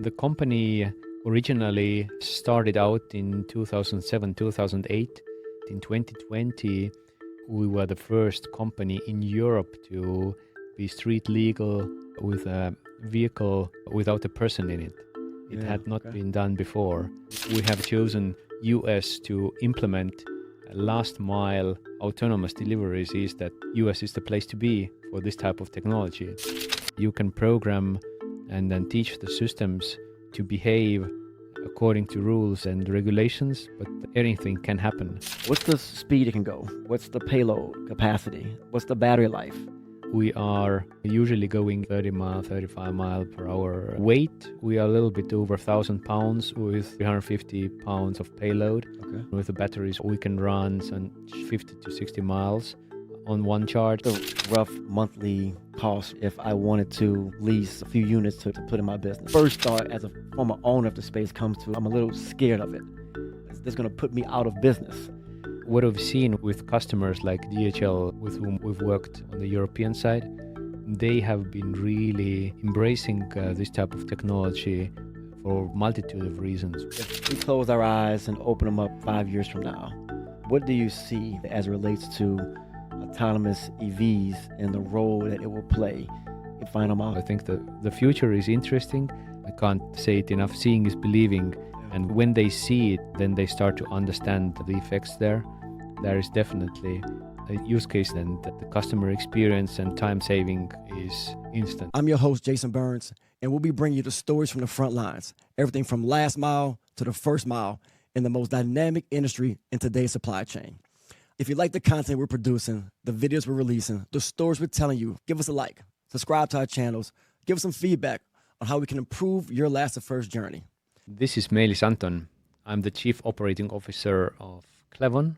The company originally started out in 2007, 2008. In 2020, we were the first company in Europe to be street legal with a vehicle without a person in it. It had not been done before. We have chosen US to implement last mile autonomous deliveries. Is that US is the place to be for this type of technology. You can program and then teach the systems to behave according to rules and regulations, but anything can happen. What's the speed it can go? What's the payload capacity? What's the battery life? We are usually going 30 mile, 35 mile per hour. Weight, we are a little bit over 1,000 pounds with 350 pounds of payload. Okay. With the batteries, we can run some 50 to 60 miles on one charge. The rough monthly cost if I wanted to lease a few units to put in my business. First thought as a former owner of the space comes to, I'm a little scared of it. Is this going to put me out of business? What we've seen with customers like DHL, with whom we've worked on the European side, they have been really embracing this type of technology for a multitude of reasons. If we close our eyes and open them up 5 years from now, what do you see as it relates to autonomous EVs and the role that it will play in final mile? I think the future is interesting. I can't say it enough. Seeing is believing. And when they see it, then they start to understand the effects there. There is definitely a use case, and the customer experience and time saving is instant. I'm your host, Jason Burns, and we'll be bringing you the stories from the front lines, everything from last mile to the first mile in the most dynamic industry in today's supply chain. If you like the content we're producing, the videos we're releasing, the stories we're telling you, give us a like, subscribe to our channels, give us some feedback on how we can improve your last to first journey. This is Meelis Anton. I'm the Chief Operating Officer of Clevon,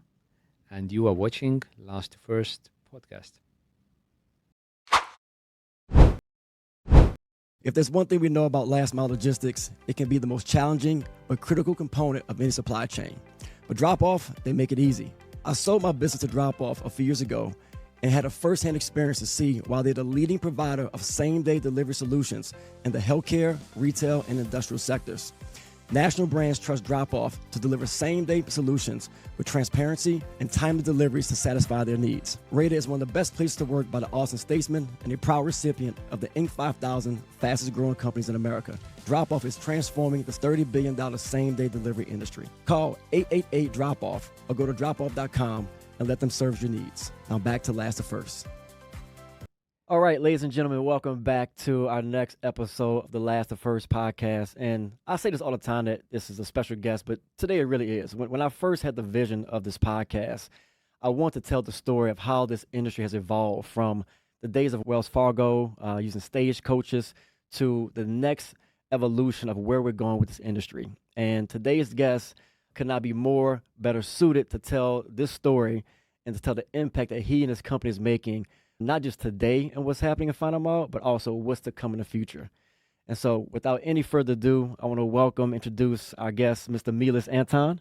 and you are watching Last to First podcast. If there's one thing we know about last mile logistics, it can be the most challenging but critical component of any supply chain. But drop-off, they make it easy. I sold my business to drop-off a few years ago and had a first-hand experience to see why they're the leading provider of same-day delivery solutions in the healthcare, retail, and industrial sectors. National brands trust Drop-Off to deliver same-day solutions with transparency and timely deliveries to satisfy their needs. Rated as one of the best places to work by the Austin Statesman and a proud recipient of the Inc. 5000 fastest growing companies in America. Drop-Off is transforming the $30 billion same-day delivery industry. Call 888-DROP-OFF or go to dropoff.com and let them serve your needs. Now back to Last to First. All right, ladies and gentlemen, welcome back to our next episode of the Last to First podcast. And I say this all the time that this is a special guest, but today it really is. When I first had the vision of this podcast, I want to tell the story of how this industry has evolved from the days of Wells Fargo using stagecoaches to the next evolution of where we're going with this industry. And today's guest could not be better suited to tell this story and to tell the impact that he and his company is making, not just today and what's happening in Final Mile, but also what's to come in the future. And so without any further ado, I want to introduce our guest, Mr. Meelis Anton.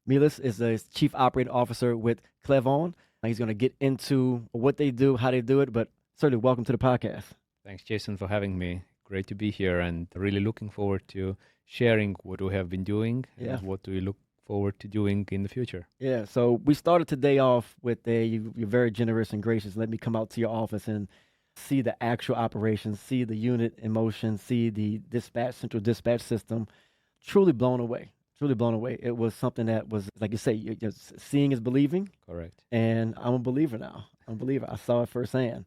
Meelis is the Chief Operating Officer with Clevon. He's going to get into what they do, how they do it, but certainly welcome to the podcast. Thanks, Jason, for having me. Great to be here and really looking forward to sharing what we have been doing and what do we look forward to doing in the future. Yeah, so we started today off with you're very generous and gracious. Let me come out to your office and see the actual operations, see the unit in motion, see the central dispatch system. Truly blown away. It was something that was, like you say, seeing is believing. Correct. And I'm a believer now. I saw it firsthand.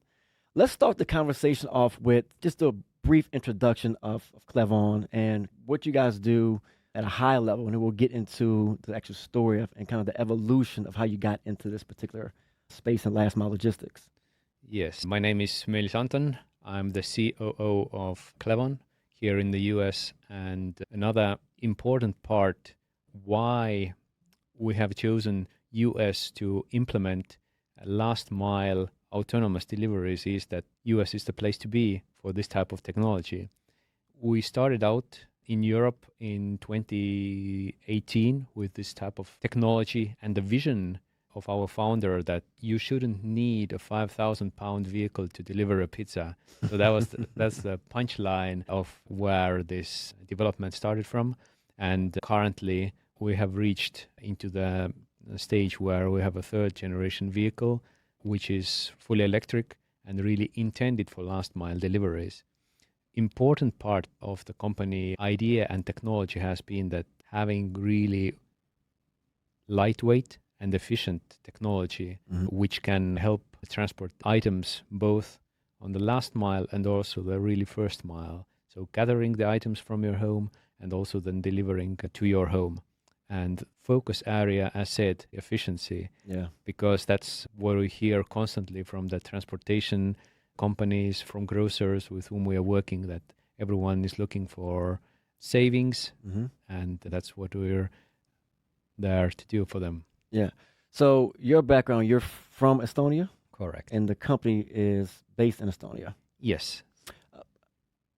Let's start the conversation off with just a brief introduction of Clevon and what you guys do at a high level, and then we'll get into the actual story of and kind of the evolution of how you got into this particular space in last mile logistics. Yes, my name is Meelis Anton. I'm the COO of Clevon here in the US, and another important part why we have chosen US to implement last mile autonomous deliveries is that US is the place to be for this type of technology. We started out in Europe in 2018 with this type of technology, and the vision of our founder that you shouldn't need a 5,000-pound vehicle to deliver a pizza. So that's the punchline of where this development started from. And currently, we have reached into the stage where we have a third generation vehicle, which is fully electric and really intended for last mile deliveries. Important part of the company idea and technology has been that having really lightweight and efficient technology, which can help transport items both on the last mile and also the really first mile. So gathering the items from your home and also then delivering to your home. And focus area, as said, efficiency. Yeah. Because that's what we hear constantly from the transportation companies, from grocers with whom we are working, that everyone is looking for savings, and that's what we're there to do for them. Yeah. So your background, you're from Estonia? Correct. And the company is based in Estonia. Yes.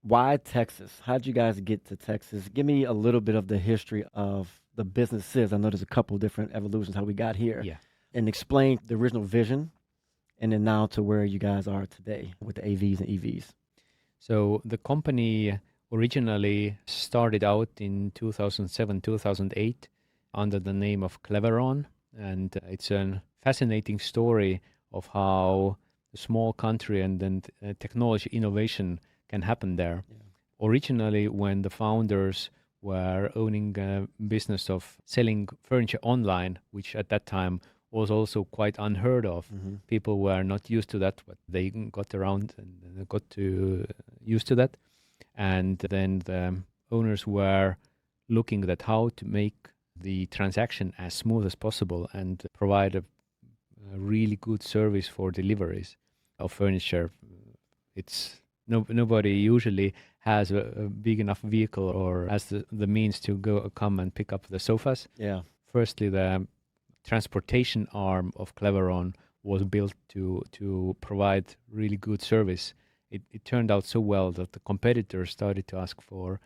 Why Texas? How'd you guys get to Texas? Give me a little bit of the history of the businesses. I know there's a couple different evolutions how we got here. Yeah. And explain the original vision and then now to where you guys are today with the AVs and EVs. So the company originally started out in 2007, 2008 under the name of Clevon. And it's a fascinating story of how a small country and then technology innovation can happen there. Yeah. Originally, when the founders were owning a business of selling furniture online, which at that time was also quite unheard of. People were not used to that, but they got around and got to used to that. And then the owners were looking at how to make the transaction as smooth as possible and provide a really good service for deliveries of furniture. It's nobody usually has a big enough vehicle or has the means to come and pick up the sofas. Yeah. Firstly, the transportation arm of Clevon was built to provide really good service. It turned out so well that the competitors started to ask for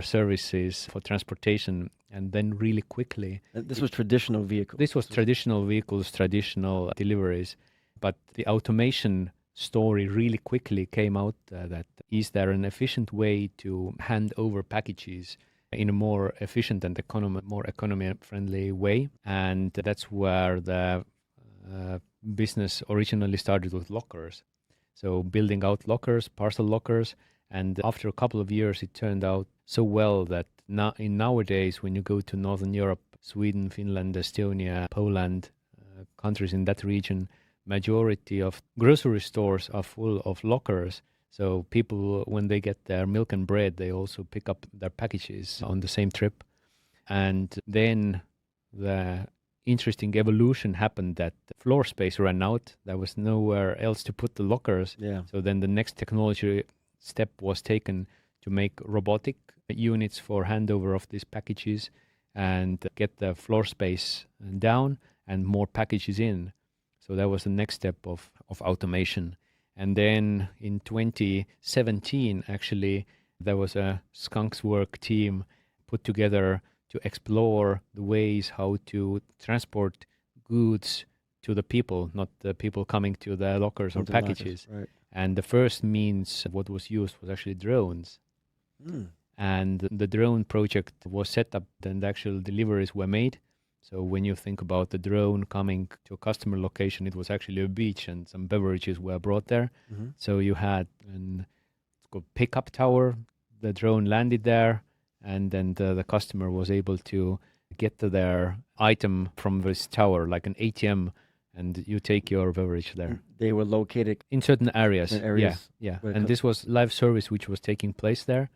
services for transportation, and then really quickly. This was traditional vehicles. This was traditional vehicles, traditional deliveries, but the automation story really quickly came out that is there an efficient way to hand over packages in a more efficient and more economy-friendly way. And that's where the business originally started with lockers. So building out lockers, parcel lockers, and after a couple of years, it turned out so well that nowadays, when you go to Northern Europe, Sweden, Finland, Estonia, Poland, countries in that region, majority of grocery stores are full of lockers. So people, when they get their milk and bread, they also pick up their packages on the same trip. And then the interesting evolution happened that floor space ran out. There was nowhere else to put the lockers. Yeah. So then the next technology step was taken to make robotic units for handover of these packages and get the floor space down and more packages in. So that was the next step of automation. And then in 2017, actually, there was a Skunks Work team put together to explore the ways how to transport goods to the people, not the people coming to the lockers or packages. Right. And the first means what was used was actually drones. And the drone project was set up and actual deliveries were made. So when you think about the drone coming to a customer location, it was actually a beach and some beverages were brought there. So you had it's called pickup tower. The drone landed there, and then the customer was able to get to their item from this tower, like an ATM, and you take your beverage there. They were located in certain areas. Yeah. Right. And this was live service which was taking place there.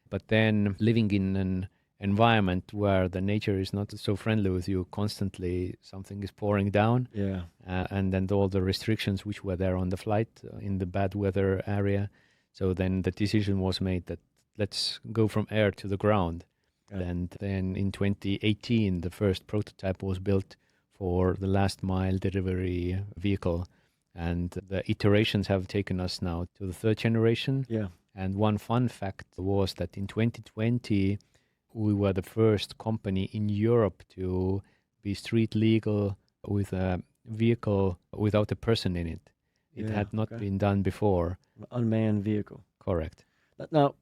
But then living in an environment where the nature is not so friendly with you, constantly something is pouring down. Yeah. And then all the restrictions which were there on the flight in the bad weather area. So then the decision was made that let's go from air to the ground. Right. And then in 2018, the first prototype was built for the last mile delivery vehicle. And the iterations have taken us now to the third generation. Yeah. And one fun fact was that in 2020, we were the first company in Europe to be street legal with a vehicle without a person in it. It had not been done before. Unmanned vehicle. Correct. Now,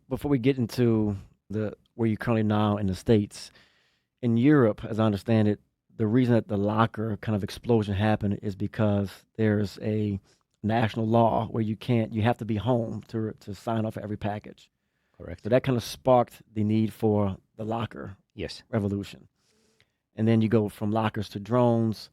before we get into where you're currently now in the States, in Europe, as I understand it, the reason that the locker kind of explosion happened is because there's a national law where you have to be home to sign off every package. Correct. So that kind of sparked the need for the locker revolution. And then you go from lockers to drones.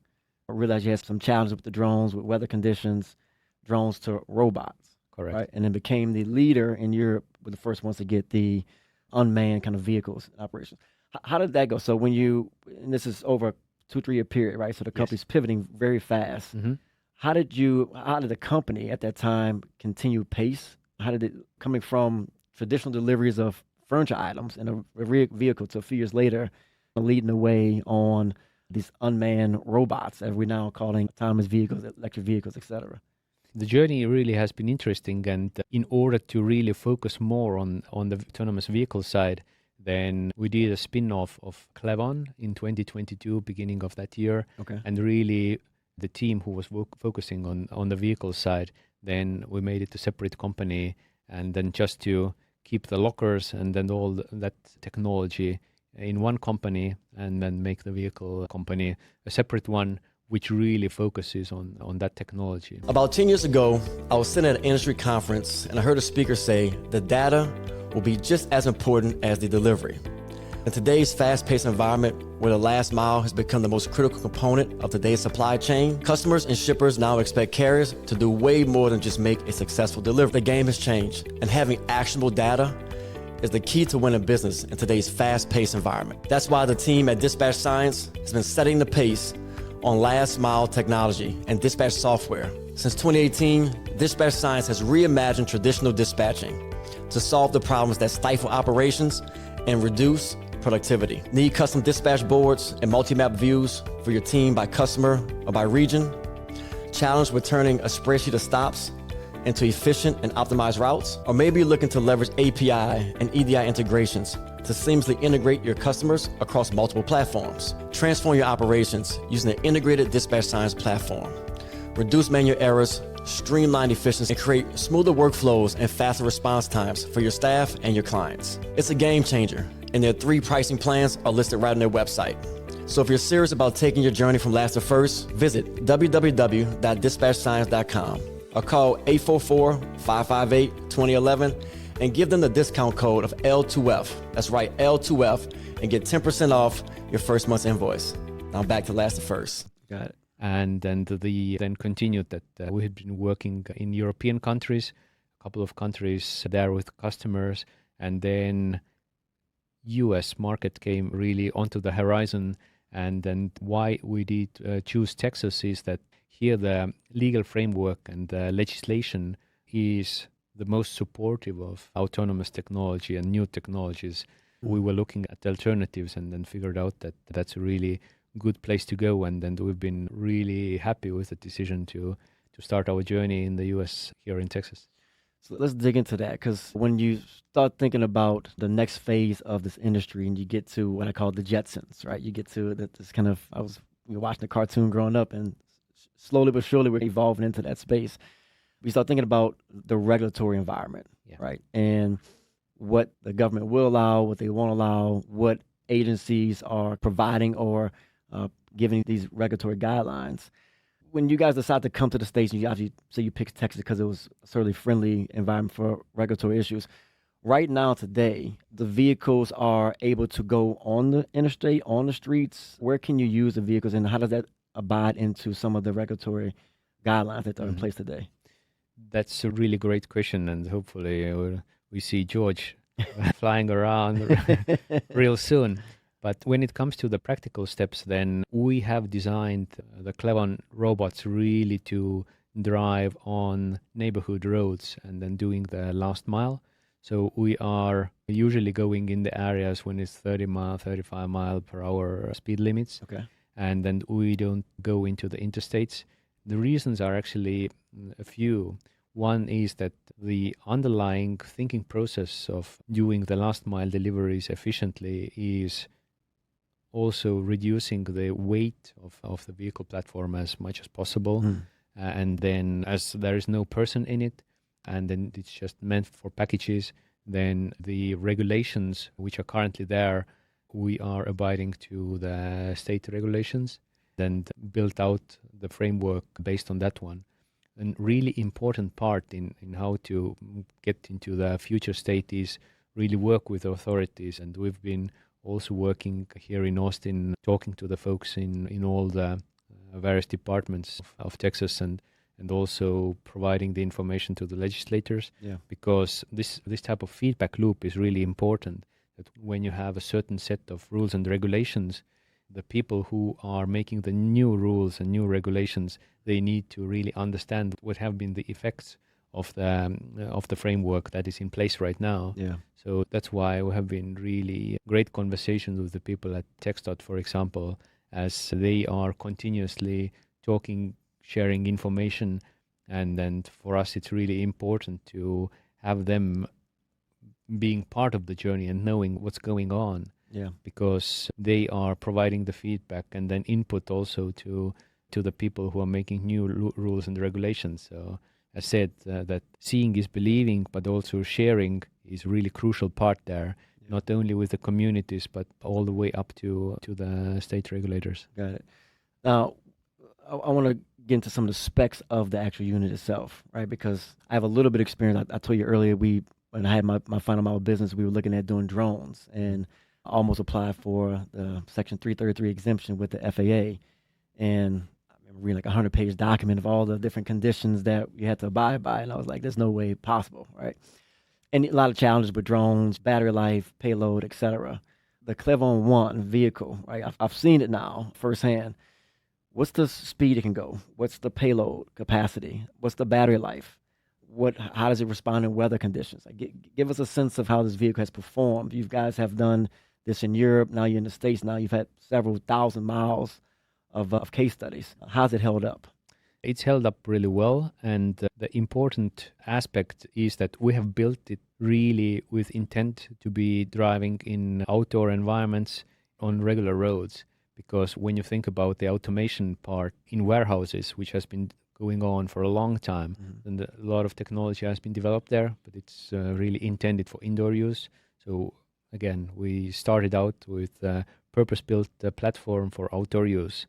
I realized you had some challenges with the drones, with weather conditions, drones to robots. Correct. Right? And then became the leader in Europe, with the first ones to get the unmanned kind of vehicles in operation. How did that go? So and this is over a 2-3 year period, right? So the company's pivoting very fast. Mm-hmm. How did the company at that time continue pace? How did it, coming from traditional deliveries of furniture items in a vehicle to a few years later, leading the way on these unmanned robots, as we're now calling autonomous vehicles, electric vehicles, etc.? The journey really has been interesting, and in order to really focus more on the autonomous vehicle side, then we did a spin-off of Clevon in 2022, beginning of that year. Okay. And really the team who was focusing on the vehicle side, then we made it a separate company, and then just to keep the lockers and then all that technology in one company, and then make the vehicle company a separate one, which really focuses on that technology. About 10 years ago, I was sitting at an industry conference and I heard a speaker say the data will be just as important as the delivery. In today's fast-paced environment, where the last mile has become the most critical component of today's supply chain, customers and shippers now expect carriers to do way more than just make a successful delivery. The game has changed, and having actionable data is the key to winning business in today's fast-paced environment. That's why the team at Dispatch Science has been setting the pace on last mile technology and dispatch software. Since 2018, Dispatch Science has reimagined traditional dispatching to solve the problems that stifle operations and reduce productivity. Need custom dispatch boards and multi-map views for your team by customer or by region? Challenged with turning a spreadsheet of stops into efficient and optimized routes? Or maybe you're looking to leverage API and EDI integrations to seamlessly integrate your customers across multiple platforms. Transform your operations using the integrated Dispatch Science platform. Reduce manual errors, streamline efficiency, and create smoother workflows and faster response times for your staff and your clients. It's a game changer, and their 3 pricing plans are listed right on their website. So if you're serious about taking your journey from last to first, visit www.dispatchscience.com or call 844-558-2011 and give them the discount code of L2F. That's right, L2F, and get 10% off your first month's invoice. Now back to last to first. Got it. And then then continued that we had been working in European countries, a couple of countries there with customers, and then US market came really onto the horizon. And then why we did choose Texas is that here the legal framework and the legislation is the most supportive of autonomous technology and new technologies. We were looking at alternatives and then figured out that that's a really good place to go. And then we've been really happy with the decision to start our journey in the US here in Texas. So let's dig into that, because when you start thinking about the next phase of this industry and you get to what I call the Jetsons, right? You get to this kind of, I was watching the cartoon growing up, and slowly but surely we're evolving into that space. We start thinking about the regulatory environment, right? And what the government will allow, what they won't allow, what agencies are providing or giving these regulatory guidelines. When you guys decide to come to the States, and you obviously say you picked Texas because it was a certainly friendly environment for regulatory issues. Right now, today, the vehicles are able to go on the interstate, on the streets. Where can you use the vehicles, and how does that abide into some of the regulatory guidelines that are in place today? That's a really great question, and hopefully we see George flying around real soon. But when it comes to the practical steps, then we have designed the Clevon robots really to drive on neighborhood roads and then doing the last mile. So we are usually going in the areas when it's 30 mile, 35 mile per hour speed limits. Okay. And then we don't go into the interstates. The reasons are actually a few. One is that the underlying thinking process of doing the last mile deliveries efficiently is also reducing the weight of the vehicle platform as much as possible. And then as there is no person in it, and then it's just meant for packages, then the regulations which are currently there, we are abiding to the state regulations and built out the framework based on that one. And really important part in how to get into the future state is really work with authorities. And we've been also working here in Austin, talking to the folks in all the various departments of Texas, and also providing the information to the legislators, because this type of feedback loop is really important. That when you have a certain set of rules and regulations, the people who are making the new rules and new regulations, they need to really understand what have been the effects of the framework that is in place right now. So that's why we have been really great conversations with the people at TxDOT, for example, as they are continuously talking, sharing information, and then for us it's really important to have them being part of the journey and knowing what's going on, because they are providing the feedback and then input also to the people who are making new rules and regulations. So I said that seeing is believing, but also sharing is really crucial part there, not only with the communities, but all the way up to the state regulators. Got it. Now, I want to get into some of the specs of the actual unit itself, right? Because I have a little bit of experience. I told you earlier, when I had my final mile business, we were looking at doing drones, and I almost applied for the Section 333 exemption with the FAA. And I remember reading like a 100-page document of all the different conditions that you had to abide by. And I was like, there's no way possible, right? And a lot of challenges with drones, battery life, payload, etc. The Clevon 1 vehicle, right? I've seen it now firsthand. What's the speed it can go? What's the payload capacity? What's the battery life? How does it respond in weather conditions? Like, give us a sense of how this vehicle has performed. You guys have done this in Europe. Now you're in the States. Now you've had several thousand miles of case studies. How's it held up? It's held up really well. And the important aspect is that we have built it really with intent to be driving in outdoor environments on regular roads. Because when you think about the automation part in warehouses, which has been going on for a long time, and a lot of technology has been developed there, but it's really intended for indoor use. So again, we started out with a purpose-built platform for outdoor use.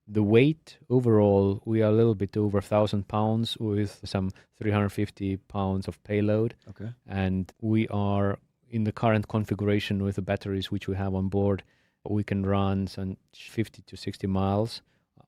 The weight overall, we are a little bit over 1,000 pounds with some 350 pounds of payload. And we are in the current configuration with the batteries which we have on board. We can run some 50 to 60 miles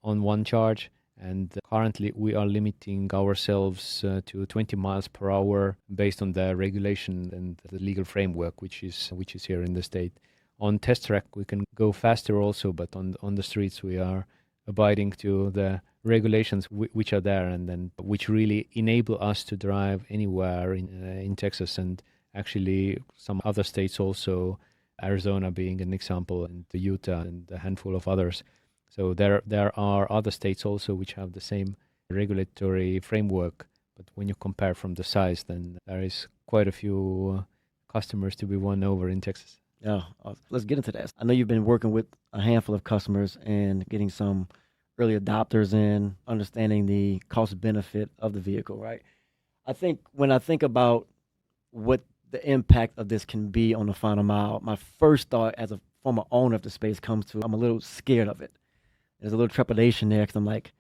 on one charge, and currently we are limiting ourselves to 20 miles per hour based on the regulation and the legal framework which is here in the state. On test track we can go faster also, but on the streets we are abiding to the regulations which are there, and then which really enable us to drive anywhere in Texas, and actually some other states also, Arizona being an example, and Utah, and a handful of others. So there are other states also which have the same regulatory framework, but when you compare from the size, then there is quite a few customers to be won over in Texas. Yeah, let's get into that. I know you've been working with a handful of customers and getting some early adopters in, understanding the cost benefit of the vehicle, right? I think when I think about what the impact of this can be on the final mile, my first thought as a former owner of the space comes to, I'm a little scared of it. There's a little trepidation there because I'm like,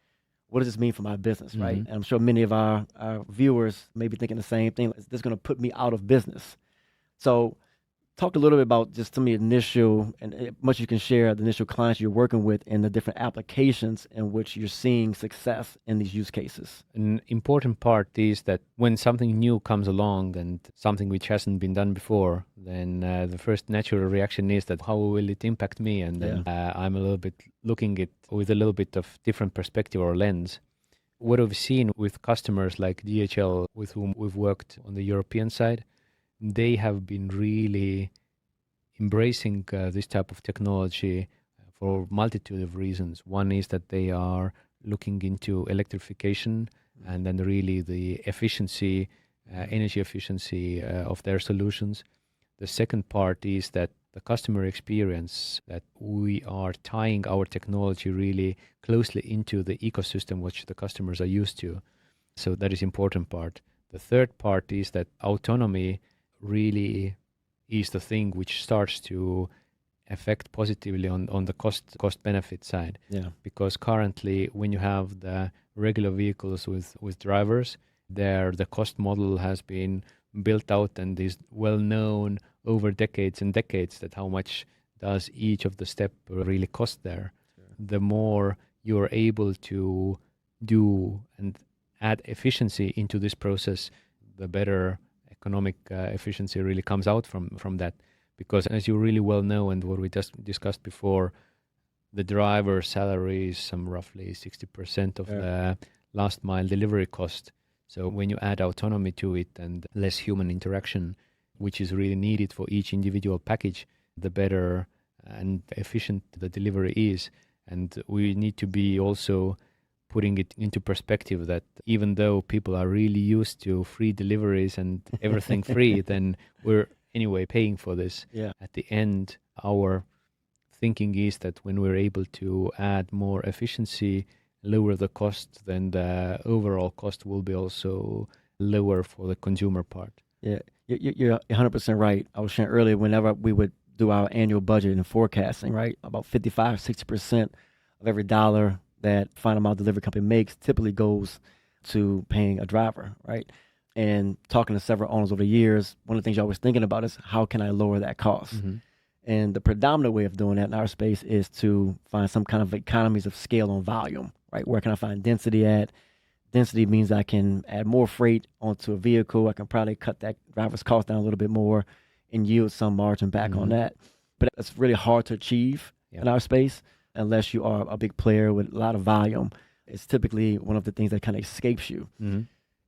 what does this mean for my business, right? And I'm sure many of our viewers may be thinking the same thing. Is this going to put me out of business? So talk a little bit about just some of the initial, and much you can share, the initial clients you're working with and the different applications in which you're seeing success in these use cases. An important part is that when something new comes along and something which hasn't been done before, then the first natural reaction is that how will it impact me? And then I'm a little bit looking at it with a little bit of different perspective or lens. What I've seen with customers like DHL, with whom we've worked on the European side, they have been really embracing this type of technology for a multitude of reasons. One is that they are looking into electrification and then really the efficiency, energy efficiency of their solutions. The second part is that the customer experience, that we are tying our technology really closely into the ecosystem which the customers are used to. So that is important part. The third part is that autonomy really is the thing which starts to affect positively on the cost benefit side. Yeah. Because currently when you have the regular vehicles with drivers, the cost model has been built out and is well known over decades and decades, that how much does each of the step really cost there. Sure. The more you're able to do and add efficiency into this process, the better economic efficiency really comes out from that. Because as you really well know, and what we just discussed before, the driver salary is some roughly 60% of the last mile delivery cost. So when you add autonomy to it and less human interaction, which is really needed for each individual package, the better and efficient the delivery is. And we need to be also putting it into perspective that even though people are really used to free deliveries and everything free, then we're anyway paying for this. Yeah. At the end, our thinking is that when we're able to add more efficiency, lower the cost, then the overall cost will be also lower for the consumer part. Yeah, you're 100% right. I was sharing earlier, whenever we would do our annual budget and forecasting, right, about 55, 60% of every dollar that final mile delivery company makes typically goes to paying a driver, right? And talking to several owners over the years, one of the things you're always thinking about is how can I lower that cost? Mm-hmm. And the predominant way of doing that in our space is to find some kind of economies of scale on volume, right? Where can I find density at? Density means I can add more freight onto a vehicle. I can probably cut that driver's cost down a little bit more and yield some margin back on that. But it's really hard to achieve in our space unless you are a big player with a lot of volume. It's typically one of the things that kind of escapes you. Mm-hmm.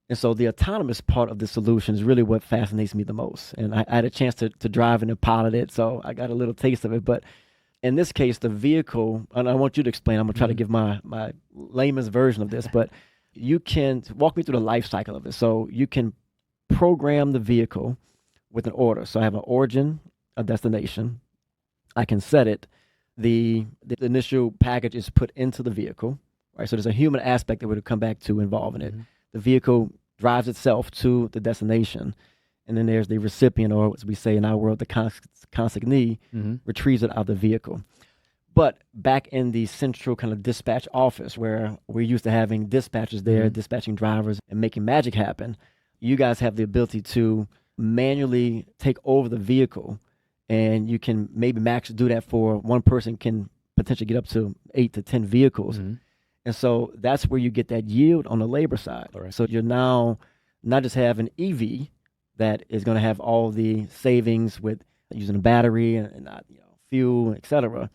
And so the autonomous part of the solution is really what fascinates me the most. And I had a chance to drive and to pilot it, so I got a little taste of it. But in this case, the vehicle, and I want you to explain, I'm going to try to give my layman's version of this, but you can walk me through the life cycle of it. So you can program the vehicle with an order. So I have an origin, a destination. I can set it. The initial package is put into the vehicle, right? So there's a human aspect that would come back to involving it. The vehicle drives itself to the destination, and then there's the recipient, or as we say in our world, the consignee, retrieves it out of the vehicle. But back in the central kind of dispatch office, where we're used to having dispatchers there, dispatching drivers and making magic happen, you guys have the ability to manually take over the vehicle, and you can maybe max do that for one person can potentially get up to 8 to 10 vehicles. And so that's where you get that yield on the labor side. Correct. So you're now not just have an EV that is going to have all the savings with using a battery and not, fuel, et cetera,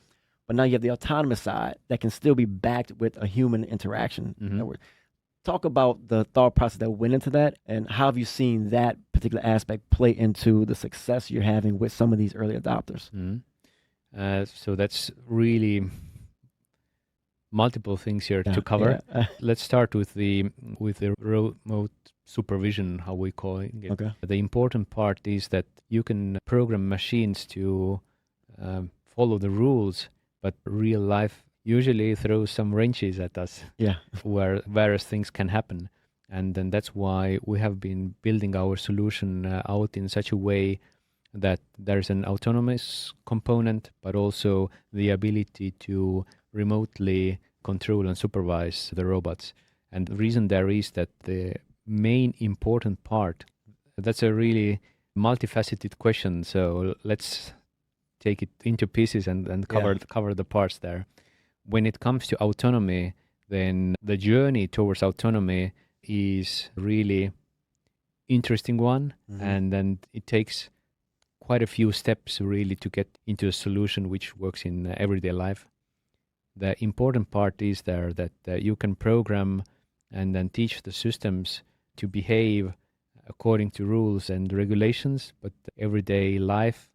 but now you have the autonomous side that can still be backed with a human interaction. Talk about the thought process that went into that, and how have you seen that particular aspect play into the success you're having with some of these early adopters? So that's really multiple things here to cover. Let's start with the remote supervision, how we call it. Okay. The important part is that you can program machines to follow the rules, but real life usually throws some wrenches at us. Where various things can happen. And then that's why we have been building our solution out in such a way that there's an autonomous component, but also the ability to remotely control and supervise the robots. And the reason there is that the main important part, that's a really multifaceted question. So let's take it into pieces and cover the parts there. When it comes to autonomy, then the journey towards autonomy is really interesting one. And then it takes quite a few steps really to get into a solution which works in everyday life. The important part is there that you can program and then teach the systems to behave according to rules and regulations, but everyday life,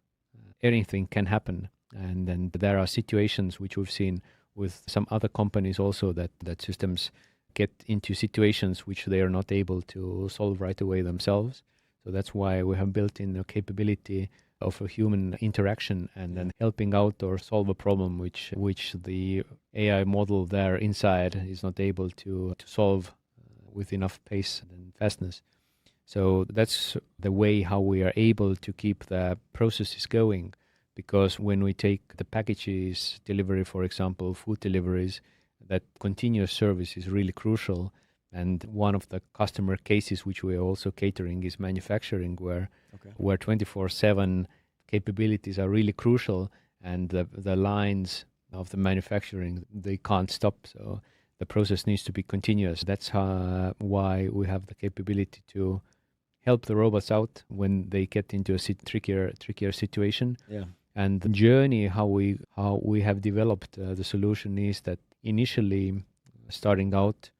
anything can happen. And then there are situations which we've seen with some other companies also that systems get into situations which they are not able to solve right away themselves. So that's why we have built in a capability of a human interaction and then helping out or solve a problem which the AI model there inside is not able to solve with enough pace and fastness. So that's the way how we are able to keep the processes going, because when we take the packages delivery, for example, food deliveries, that continuous service is really crucial. And one of the customer cases which we are also catering is manufacturing, where 24/7 capabilities are really crucial, and the lines of the manufacturing, they can't stop. So the process needs to be continuous. That's why we have the capability to help the robots out when they get into a trickier situation. Yeah. And the journey, how we have developed the solution is that initially, starting out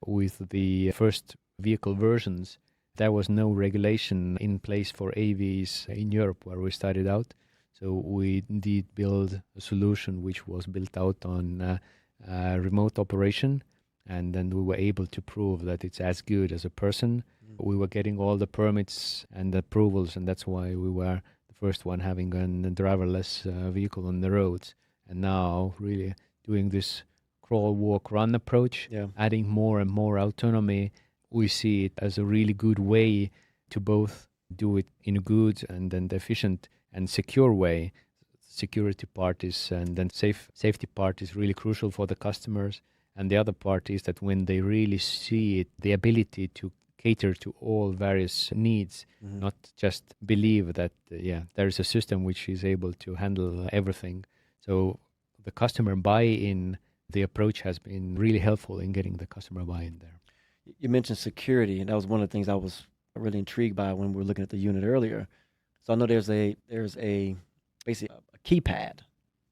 with the first vehicle versions, there was no regulation in place for AVs in Europe where we started out. So we did build a solution which was built out on remote operation, and then we were able to prove that it's as good as a person. We were getting all the permits and approvals, and that's why we were the first one having a driverless vehicle on the roads. And now really doing this crawl, walk, run approach, adding more and more autonomy, we see it as a really good way to both do it in a good and then efficient and secure way. Security part is, and then safety part is really crucial for the customers. And the other part is that when they really see it, the ability to cater to all various needs, not just believe that, there is a system which is able to handle everything. So the customer buy-in, the approach has been really helpful in getting the customer buy-in there. You mentioned security, and that was one of the things I was really intrigued by when we were looking at the unit earlier. So I know there's basically a keypad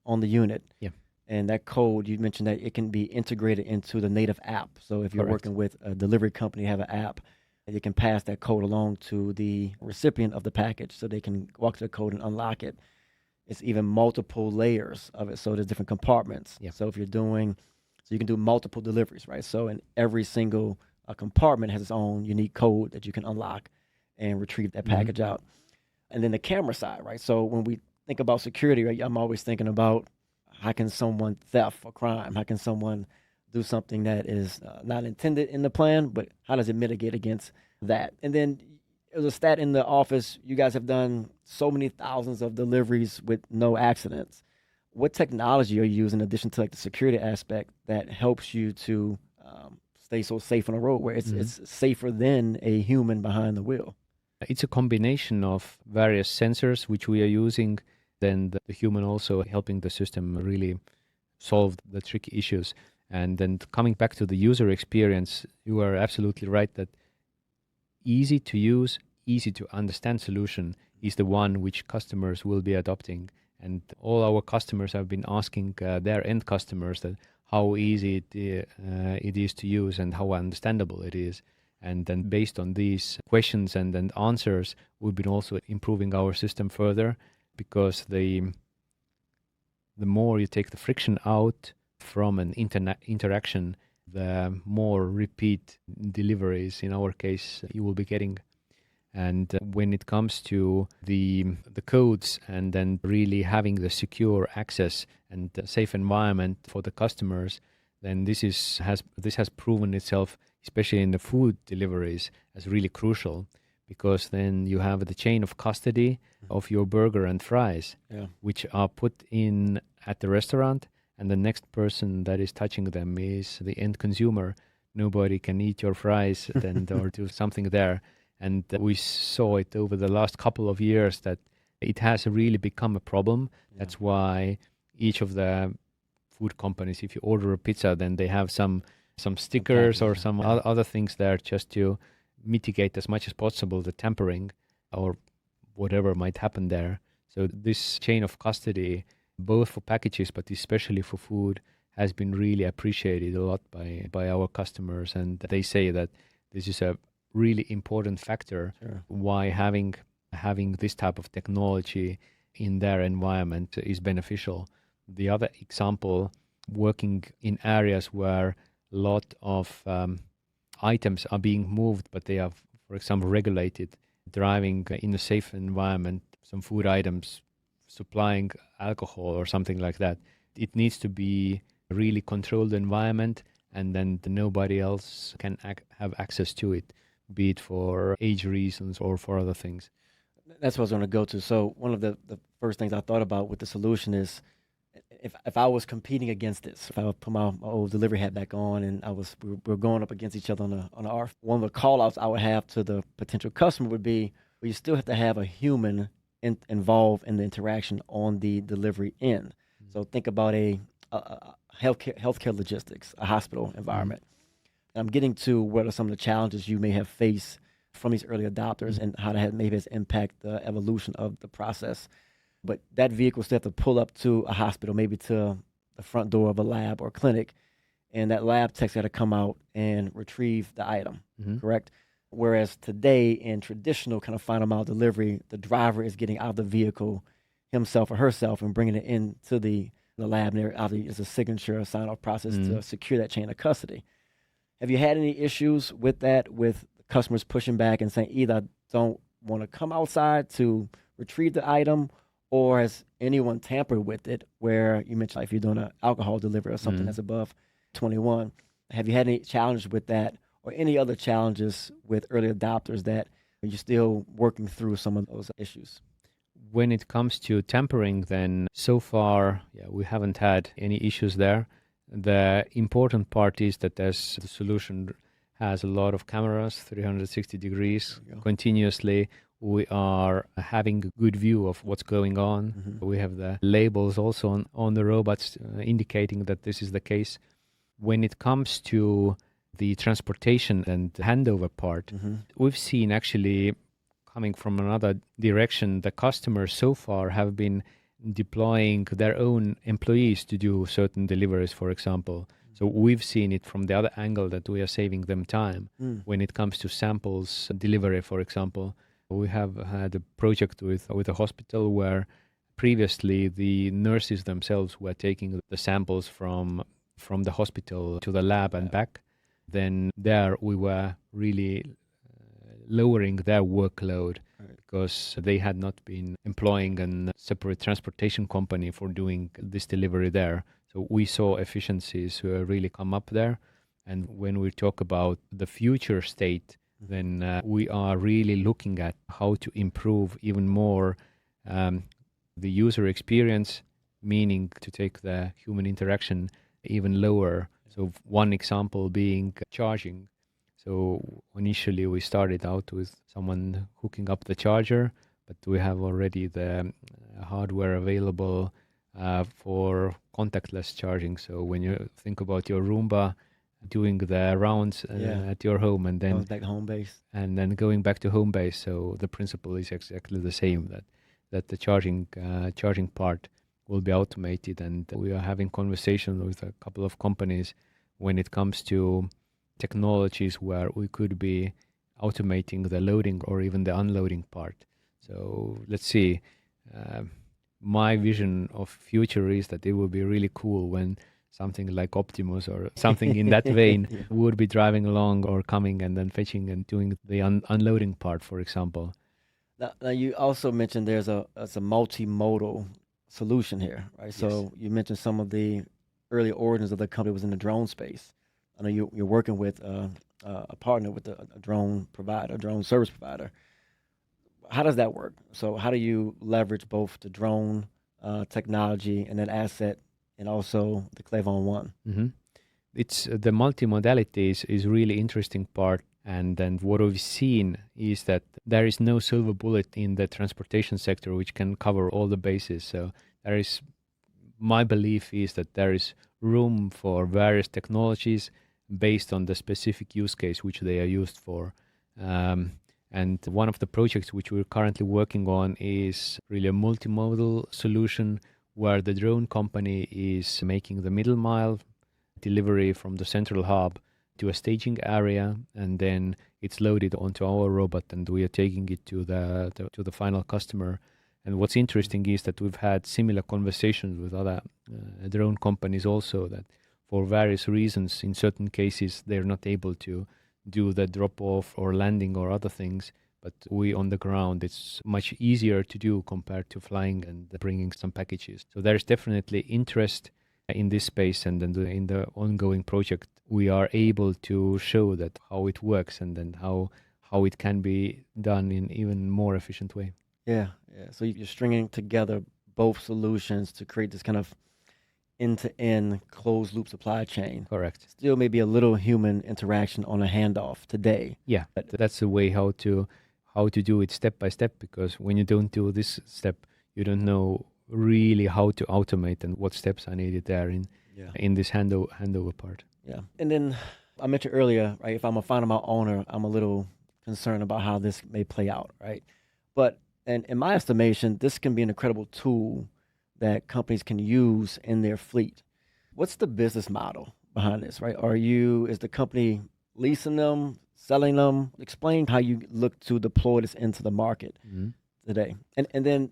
on the unit. Yeah. And that code, you mentioned that it can be integrated into the native app. So if you're Correct. working with a delivery company, have an app, you can pass that code along to the recipient of the package so they can walk to the code and unlock it. It's even multiple layers of it. So there's different compartments. Yeah. So if you're doing, so you can do multiple deliveries, right? So in every single compartment has its own unique code that you can unlock and retrieve that package out. And then the camera side, right? So when we think about security, right, I'm always thinking about how can someone theft or crime? How can someone do something that is not intended in the plan, but how does it mitigate against that? And then it was a stat in the office. You guys have done so many thousands of deliveries with no accidents. What technology are you using in addition to like the security aspect that helps you to stay so safe on the road where it's safer than a human behind the wheel? It's a combination of various sensors which we are using, then the human also helping the system really solve the tricky issues. And then coming back to the user experience, you are absolutely right that easy to use, easy to understand solution is the one which customers will be adopting. And all our customers have been asking their end customers that how easy it is to use and how understandable it is. And then based on these questions and answers, we've been also improving our system further, because the more you take the friction out from an interaction, the more repeat deliveries, in our case, you will be getting. And when it comes to the codes and then really having the secure access and safe environment for the customers, then this has proven itself, especially in the food deliveries, as really crucial, because then you have the chain of custody of your burger and fries, which are put in at the restaurant, and the next person that is touching them is the end consumer. Nobody can eat your fries or do something there. And we saw it over the last couple of years that it has really become a problem. That's why each of the food companies, if you order a pizza, then they have some stickers or some other things there just to mitigate as much as possible the tampering or whatever might happen there. So this chain of custody, both for packages but especially for food, has been really appreciated a lot by our customers, and they say that this is a really important factor why having this type of technology in their environment is beneficial. The other example, working in areas where a lot of items are being moved, but they are, for example, regulated, driving in a safe environment, some food items, supplying alcohol or something like that. It needs to be a really controlled environment, and then nobody else can have access to it, be it for age reasons or for other things. That's what I was going to go to. So one of the first things I thought about with the solution is if I was competing against this, if I would put my old delivery hat back on and we're going up against each other on a RF, one of the call outs I would have to the potential customer would be, well, you still have to have a human involved in the interaction on the delivery end. Mm-hmm. So think about a healthcare logistics, a hospital environment. Mm-hmm. And I'm getting to what are some of the challenges you may have faced from these early adopters, mm-hmm. and how that maybe has impacted the evolution of the process. But that vehicle still have to pull up to a hospital, maybe to the front door of a lab or clinic, and that lab tech's got to come out and retrieve the item, mm-hmm. correct? Whereas today in traditional kind of final mile delivery, the driver is getting out of the vehicle himself or herself and bringing it into the lab, and there obviously is a signature, a sign-off process, mm-hmm. to secure that chain of custody. Have you had any issues with that, with customers pushing back and saying either don't want to come outside to retrieve the item, or has anyone tampered with it, where you mentioned, like, if you're doing an alcohol delivery or something, mm-hmm. that's above 21, have you had any challenges with that, or any other challenges with early adopters that you're still working through some of those issues? When it comes to tampering, then so far, we haven't had any issues there. The important part is that the solution has a lot of cameras, 360 degrees continuously. We are having a good view of what's going on. Mm-hmm. We have the labels also on the robots indicating that this is the case. When it comes to the transportation and handover part, mm-hmm. we've seen actually coming from another direction, the customers so far have been deploying their own employees to do certain deliveries, for example. So we've seen it from the other angle, that we are saving them time. When it comes to samples delivery, for example. We have had a project with a hospital where previously the nurses themselves were taking the samples from the hospital to the lab and back. Then there we were really lowering their workload, because they had not been employing a separate transportation company for doing this delivery there. So we saw efficiencies really come up there. And when we talk about the future state, then we are really looking at how to improve even more the user experience, meaning to take the human interaction even lower. So one example being charging. So initially we started out with someone hooking up the charger, but we have already the hardware available for contactless charging. So when you think about your Roomba doing the rounds at your home, and then back to home base, and then going back to home base, so the principle is exactly the same, that the charging part will be automated. And we are having conversations with a couple of companies when it comes to technologies where we could be automating the loading or even the unloading part. So let's see. My vision of future is that it would be really cool when something like Optimus or something in that vein would be driving along or coming and then fetching and doing the unloading part, for example. Now you also mentioned there's a multimodal solution here, right? Yes. So you mentioned some of the early origins of the company was in the drone space. I know you're working with a partner with a drone provider, a drone service provider. How does that work? So how do you leverage both the drone technology and that asset, and also the Clevon One? Mm-hmm. It's the multimodality is really interesting part. And then what we've seen is that there is no silver bullet in the transportation sector which can cover all the bases. So my belief is that there is room for various technologies based on the specific use case which they are used for. And one of the projects which we're currently working on is really a multimodal solution where the drone company is making the middle mile delivery from the central hub to a staging area, and then it's loaded onto our robot and we are taking it to the final customer. And what's interesting is that we've had similar conversations with other drone companies also, that for various reasons, in certain cases, they're not able to do the drop-off or landing or other things but we on the ground, it's much easier to do compared to flying and bringing some packages. So there's definitely interest in this space, and then in the ongoing project, we are able to show that how it works and then how it can be done in even more efficient way. Yeah. So you're stringing together both solutions to create this kind of end-to-end closed loop supply chain. Correct. Still maybe a little human interaction on a handoff today. Yeah, that's the way how to do it step by step, because when you don't do this step, you don't know really how to automate and what steps are needed there in this handover part. Yeah. And then I mentioned earlier, right, if I'm a final mile owner, I'm a little concerned about how this may play out, right? But in my estimation, this can be an incredible tool that companies can use in their fleet. What's the business model behind this, right? Is the company leasing them, selling them? Explain how you look to deploy this into the market today. And then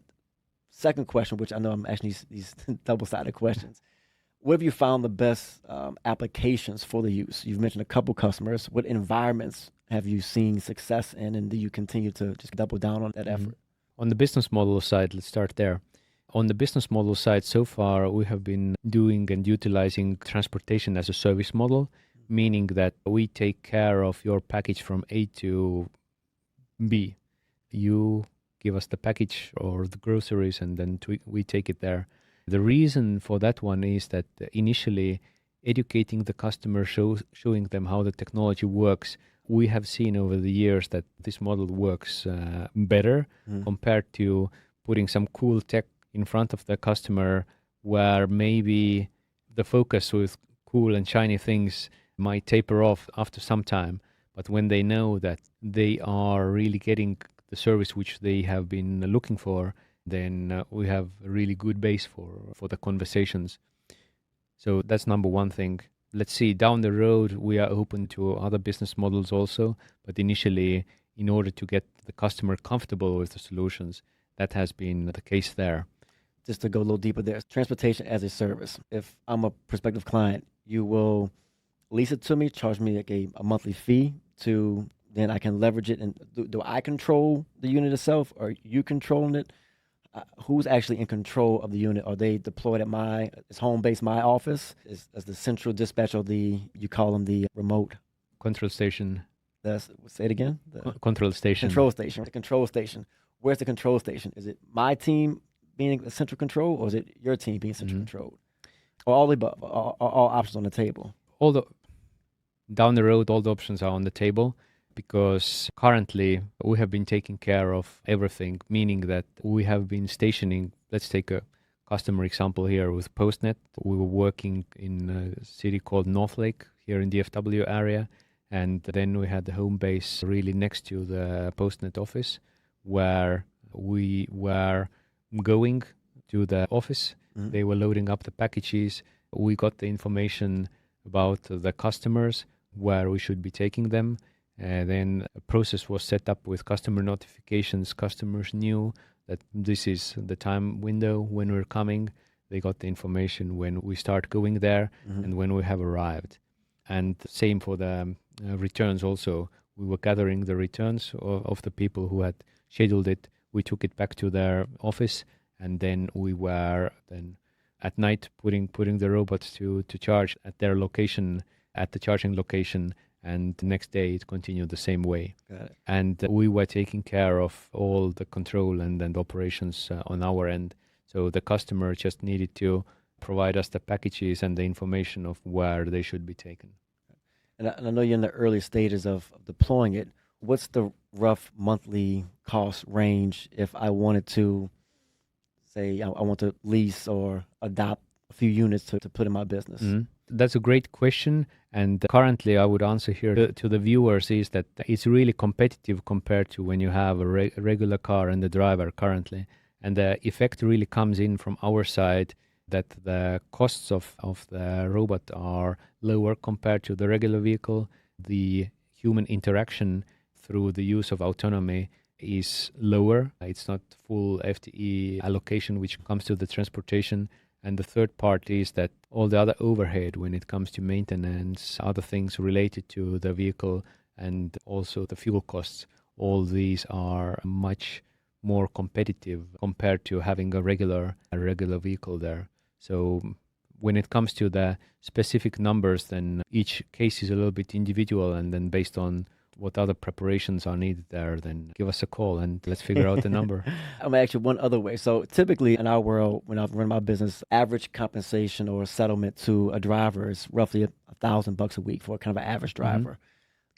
second question, which I know I'm asking these double-sided questions. Where have you found the best applications for the use? You've mentioned a couple customers. What environments have you seen success in, and do you continue to just double down on that effort? On the business model side, let's start there. On the business model side, so far, we have been doing and utilizing transportation as a service model, meaning that we take care of your package from A to B. You give us the package or the groceries, and then we take it there. The reason for that one is that initially educating the customer, showing them how the technology works, we have seen over the years that this model works better compared to putting some cool tech in front of the customer, where maybe the focus with cool and shiny things might taper off after some time. But when they know that they are really getting the service which they have been looking for, then we have a really good base for the conversations. So that's number one thing. Let's see, down the road, we are open to other business models also, but initially, in order to get the customer comfortable with the solutions, that has been the case there. Just to go a little deeper there, transportation as a service. If I'm a prospective client, you will lease it to me, charge me like a monthly fee then I can leverage it. And do I control the unit itself, or are you controlling it? Who's actually in control of the unit? Are they deployed at is home base my office? As the central dispatch, or you call them the remote control station? Say it again. Control station. Control station. The control station. Where's the control station? Is it my team being a central control, or is it your team being central controlled? Or all the above? All options on the table? Down the road, all the options are on the table, because currently we have been taking care of everything, meaning that we have been stationing. Let's take a customer example here with Postnet. We were working in a city called Northlake here in the DFW area, and then we had the home base really next to the Postnet office, where we were going to the office. They were loading up the packages. We got the information about the customers, where we should be taking them. Then a process was set up with customer notifications. Customers knew that this is the time window when we're coming. They got the information when we start going there and when we have arrived. And same for the returns also. We were gathering the returns of the people who had scheduled it. We took it back to their office, and then we were then at night putting the robots to charge at their location, at the charging location, and the next day it continued the same way. Got it. And we were taking care of all the control and operations on our end. So the customer just needed to provide us the packages and the information of where they should be taken. And I know you're in the early stages of deploying it. What's the rough monthly cost range if I wanted to, say, I want to lease or adopt a few units to put in my business? That's a great question. And currently I would answer here to the viewers is that it's really competitive compared to when you have a regular car and the driver currently. And the effect really comes in from our side that the costs of the robot are lower compared to the regular vehicle. The human interaction through the use of autonomy is lower. It's not full FTE allocation which comes to the transportation. And the third part is that all the other overhead when it comes to maintenance, other things related to the vehicle, and also the fuel costs, all these are much more competitive compared to having a regular vehicle there. So when it comes to the specific numbers, then each case is a little bit individual, and then based on what other preparations are needed there, then give us a call and let's figure out the number. I'm gonna ask you one other way. So typically in our world, when I run my business, average compensation or settlement to a driver is roughly $1,000 a week for kind of an average driver.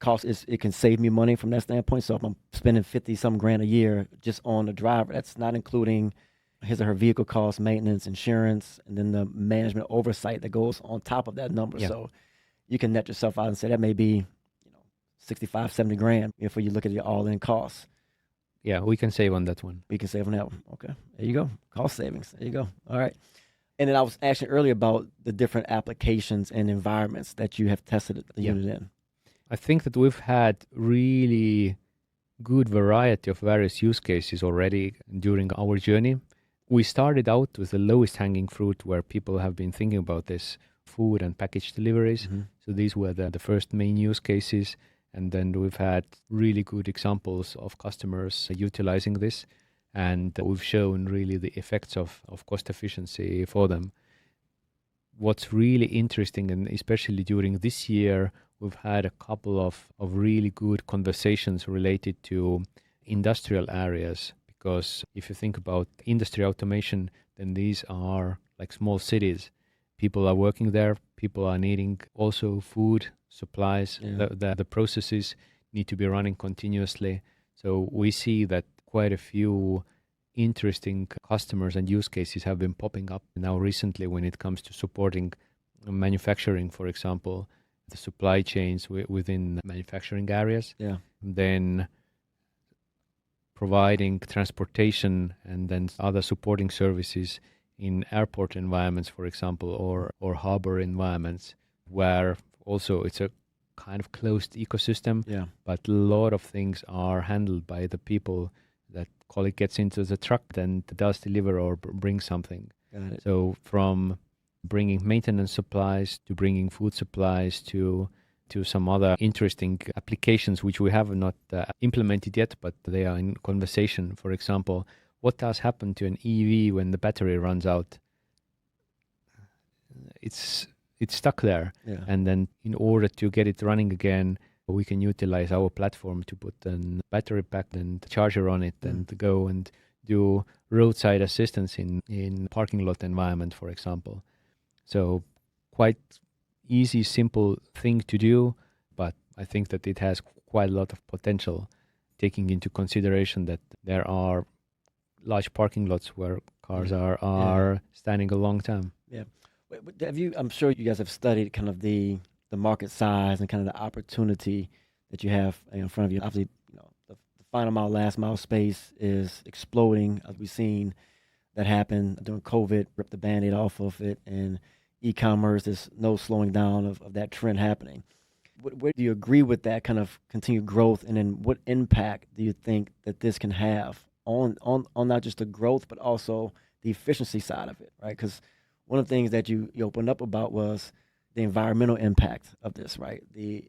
Cost is, it can save me money from that standpoint. So if I'm spending 50 some grand a year just on the driver, that's not including his or her vehicle costs, maintenance, insurance, and then the management oversight that goes on top of that number. Yeah. So you can net yourself out and say that may be 65, 70 grand if you look at your all-in costs. Yeah, we can save on that one. We can save on that one. Okay, there you go. Cost savings. There you go. All right. And then I was asking earlier about the different applications and environments that you have tested the unit in. I think that we've had really good variety of various use cases already during our journey. We started out with the lowest hanging fruit where people have been thinking about this, food and package deliveries. So these were the first main use cases. And then we've had really good examples of customers utilizing this. And we've shown really the effects of cost efficiency for them. What's really interesting, and especially during this year, we've had a couple of really good conversations related to industrial areas. Because if you think about industry automation, then these are like small cities. People are working there. People are needing also food, supplies. The processes need to be running continuously. So we see that quite a few interesting customers and use cases have been popping up now recently when it comes to supporting manufacturing, for example, the supply chains within manufacturing areas. Then providing transportation and then other supporting services in airport environments, for example, or harbor environments, where also it's a kind of closed ecosystem, but a lot of things are handled by the people that colleague gets into the truck and does deliver or bring something. So from bringing maintenance supplies to bringing food supplies to some other interesting applications which we have not implemented yet, but they are in conversation. For example, what does happen to an EV when the battery runs out? It's stuck there. And then in order to get it running again, we can utilize our platform to put a battery pack and charger on it and go and do roadside assistance in parking lot environment, for example. So quite easy, simple thing to do, but I think that it has quite a lot of potential, taking into consideration that there are large parking lots where cars are standing a long time. Have you? I'm sure you guys have studied kind of the market size and kind of the opportunity that you have in front of you. Obviously, the final mile, last mile space is exploding, as we've seen that happen during COVID, ripped the Band-Aid off of it, and e-commerce, there's no slowing down of that trend happening. Where do you agree with that kind of continued growth, and then what impact do you think that this can have on not just the growth, but also the efficiency side of it, right? Because one of the things that you opened up about was the environmental impact of this, right? The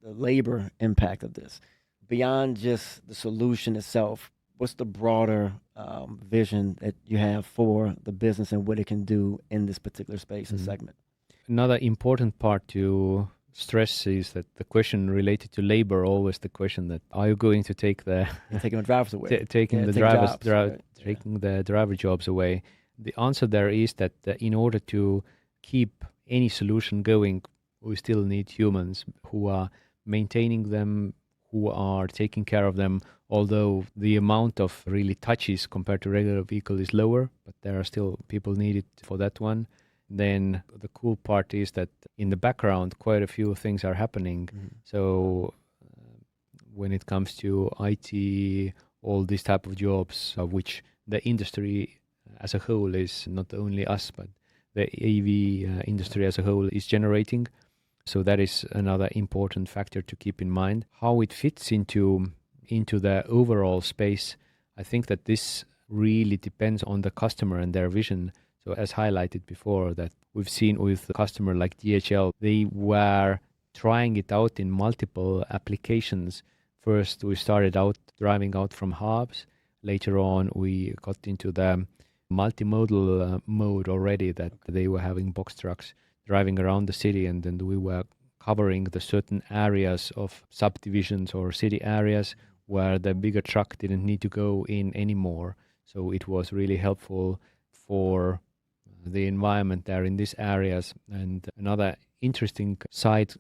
labor impact of this. Beyond just the solution itself, what's the broader vision that you have for the business and what it can do in this particular space and segment? Another important part to stress is that the question related to labor, always the question that, are you going to take taking the drivers away? Taking the driver jobs away. The answer there is that in order to keep any solution going, we still need humans who are maintaining them, who are taking care of them, although the amount of really touches compared to regular vehicle is lower, but there are still people needed for that one. Then the cool part is that in the background, quite a few things are happening. So when it comes to IT, all these type of jobs, which the industry as a whole is not only us, but the AV industry as a whole is generating. So that is another important factor to keep in mind. How it fits into the overall space, I think that this really depends on the customer and their vision. So as highlighted before, that we've seen with a customer like DHL, they were trying it out in multiple applications. First, we started out driving out from hubs. Later on, we got into the multimodal mode already, that they were having box trucks driving around the city, and then we were covering the certain areas of subdivisions or city areas where the bigger truck didn't need to go in anymore. So it was really helpful for the environment there in these areas. And another interesting side